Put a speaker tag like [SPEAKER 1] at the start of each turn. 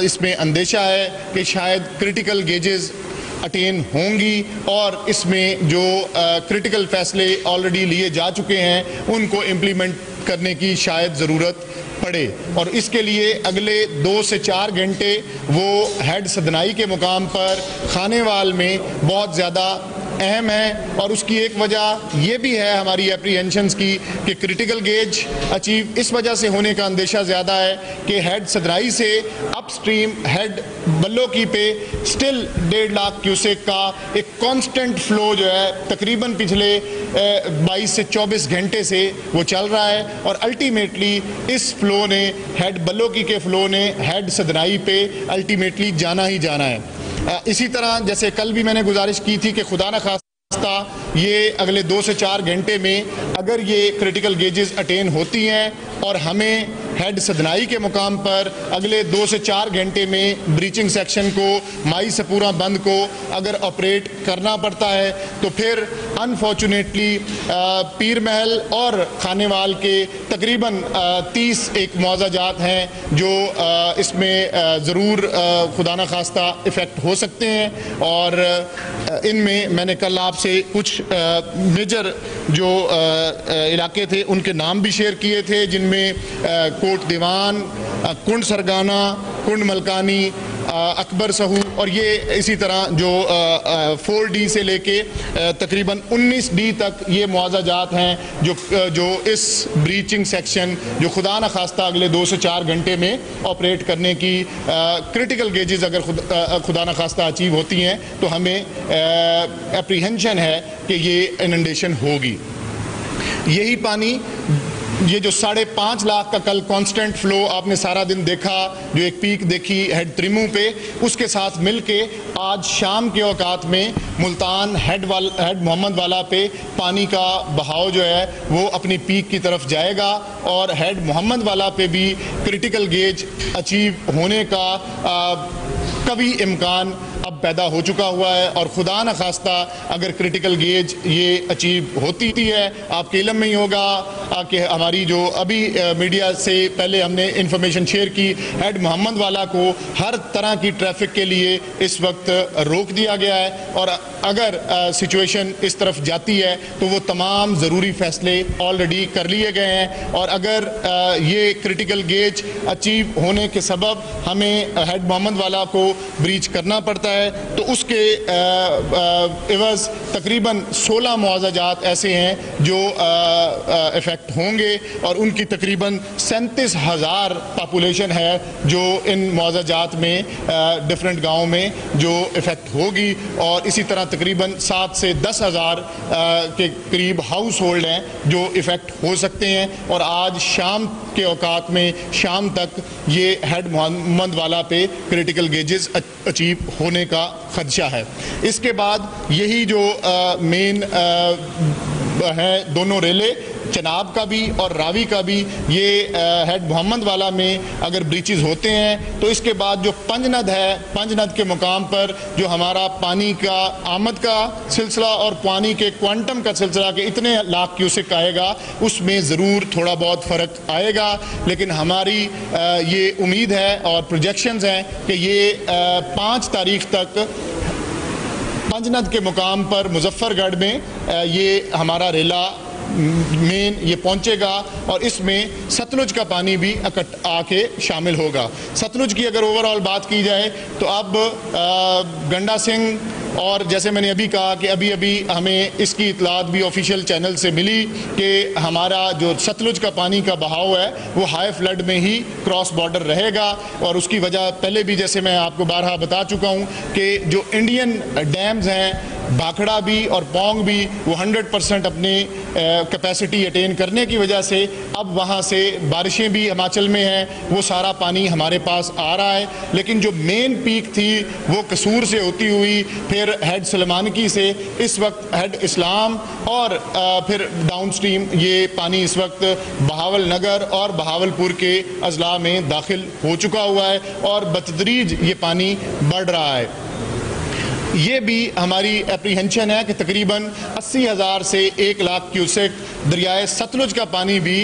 [SPEAKER 1] इसमें अंदेशा है कि शायद क्रिटिकल गेजेस अटेन होंगी और इसमें जो क्रिटिकल फैसले ऑलरेडी लिए जा चुके हैं उनको इम्प्लीमेंट करने की शायद ज़रूरत पड़े। और इसके लिए अगले 2 से 4 घंटे वो हेड सदनाई के मुकाम पर खानेवाल में बहुत ज़्यादा अहम है। और उसकी एक वजह ये भी है हमारी एप्रीहेंशंस की कि क्रिटिकल गेज अचीव इस वजह से होने का अंदेशा ज़्यादा है कि हेड सदराई से अपस्ट्रीम हेड बल्लोकी पे स्टिल 1.5 लाख क्यूसेक का एक कांस्टेंट फ्लो जो है तकरीबन पिछले 22 से 24 घंटे से वो चल रहा है। और अल्टीमेटली इस फ्लो ने हेड बल्लोकी के फ्लो ने हेड सदनाई पे अल्टीमेटली जाना ही जाना है। इसी तरह जैसे कल भी मैंने गुजारिश की थी कि खुदा न खास्ता ये अगले 2 से 4 घंटे में अगर ये क्रिटिकल गेजेस अटेन होती हैं और हमें हेड सदनाई के मुकाम पर अगले 2 से 4 घंटे में ब्रीचिंग सेक्शन को माई से पूरा बंद को अगर ऑपरेट करना पड़ता है तो फिर अनफॉर्चुनेटली पीर महल और खानेवाल के तकरीबन 30 एक मुआवजात हैं जो इसमें ज़रूर खुदा न खास्ता इफ़ेक्ट हो सकते हैं। और इनमें मैंने कल आपसे कुछ मेजर जो इलाके थे उनके नाम भी शेयर किए थे, जिनमें कोट दीवान, कुंड सरगाना, कुंड मलकानी, अकबर सहू और ये इसी तरह जो 4D से लेके तकरीबन 19D तक ये मुआवजात हैं जो इस ब्रीचिंग सेक्शन जो खुदा न खास्ता अगले 2 से 4 घंटे में ऑपरेट करने की क्रिटिकल गेजेस अगर खुदा न खास्ता अचीव होती हैं तो हमें एप्रीहेंशन है कि ये इनंडेशन होगी। यही पानी ये जो 5.5 लाख का कल कांस्टेंट फ्लो आपने सारा दिन देखा, जो एक पीक देखी हेड त्रिमू पे, उसके साथ मिलके आज शाम के औकात में मुल्तान हेड मोहम्मद वाला पे पानी का बहाव जो है वो अपनी पीक की तरफ जाएगा और हेड मोहम्मद वाला पे भी क्रिटिकल गेज अचीव होने का कभी इम्कान अब पैदा हो चुका हुआ है। और खुदा न खास्ता अगर क्रिटिकल गेज ये अचीव होती है, आपके इल्म में ही होगा कि हमारी जो अभी मीडिया से पहले हमने इंफॉर्मेशन शेयर की, हेड मोहम्मद वाला को हर तरह की ट्रैफिक के लिए इस वक्त रोक दिया गया है। और अगर सिचुएशन इस तरफ जाती है तो वो तमाम ज़रूरी फ़ैसले ऑलरेडी कर लिए गए हैं। और अगर ये क्रिटिकल गेज अचीव होने के सबब हमें हेड मोहम्मद वाला को ब्रीच करना पड़ता है तो उसके एवज़ तकरीबन 16 मुआवजात ऐसे हैं जो इफ़ेक्ट होंगे और उनकी तकरीबन 37,000 पॉपुलेशन है जो इन मुआवजात में डिफरेंट गाँव में जो इफ़ेक्ट होगी। और इसी तरह तकरीबन 7 से 10,000 के करीब हाउस होल्ड हैं जो इफ़ेक्ट हो सकते हैं। और आज शाम के औकात में शाम तक ये हेड मोहम्मद वाला पे क्रिटिकल गेजेस अचीव होने का खदशा है। इसके बाद यही जो मेन है दोनों रेले, चनाब का भी और रावी का भी, ये हेड मोहम्मद वाला में अगर ब्रीचेस होते हैं तो इसके बाद जो पंजनद है, पंजनद के मुकाम पर जो हमारा पानी का आमद का सिलसिला और पानी के क्वांटम का सिलसिला के इतने लाख क्यूसेक आएगा उसमें ज़रूर थोड़ा बहुत फ़र्क आएगा। लेकिन हमारी ये उम्मीद है और प्रोजेक्शंस हैं कि ये 5 तारीख तक पंजनद के मुकाम पर मुजफ्फरगढ़ में ये हमारा रेला मेन ये पहुंचेगा और इसमें सतलुज का पानी भी आके शामिल होगा। सतलुज की अगर ओवरऑल बात की जाए तो अब गंडा सिंह और जैसे मैंने अभी कहा कि अभी अभी हमें इसकी इतलात भी ऑफिशियल चैनल से मिली कि हमारा जो सतलुज का पानी का बहाव है वो हाई फ्लड में ही क्रॉस बॉर्डर रहेगा। और उसकी वजह पहले भी जैसे मैं आपको बारहा बता चुका हूँ कि जो इंडियन डैम्स हैं भाखड़ा भी और पोंग भी वो 100% अपनी कैपेसिटी अटेन करने की वजह से अब वहाँ से बारिशें भी हिमाचल में हैं, वो सारा पानी हमारे पास आ रहा है। लेकिन जो मेन पीक थी वो कसूर से होती हुई फिर हेड सलमानकी से इस वक्त हेड इस्लाम और फिर डाउन स्ट्रीम ये पानी इस वक्त बहावल नगर और बहावलपुर के अजला में दाखिल हो चुका हुआ है और बतदरीज ये पानी बढ़ रहा है। ये भी हमारी एप्रीहेंशन है कि तकरीबन 80,000 से 1 लाख क्यूसेक दरियाए सतलुज का पानी भी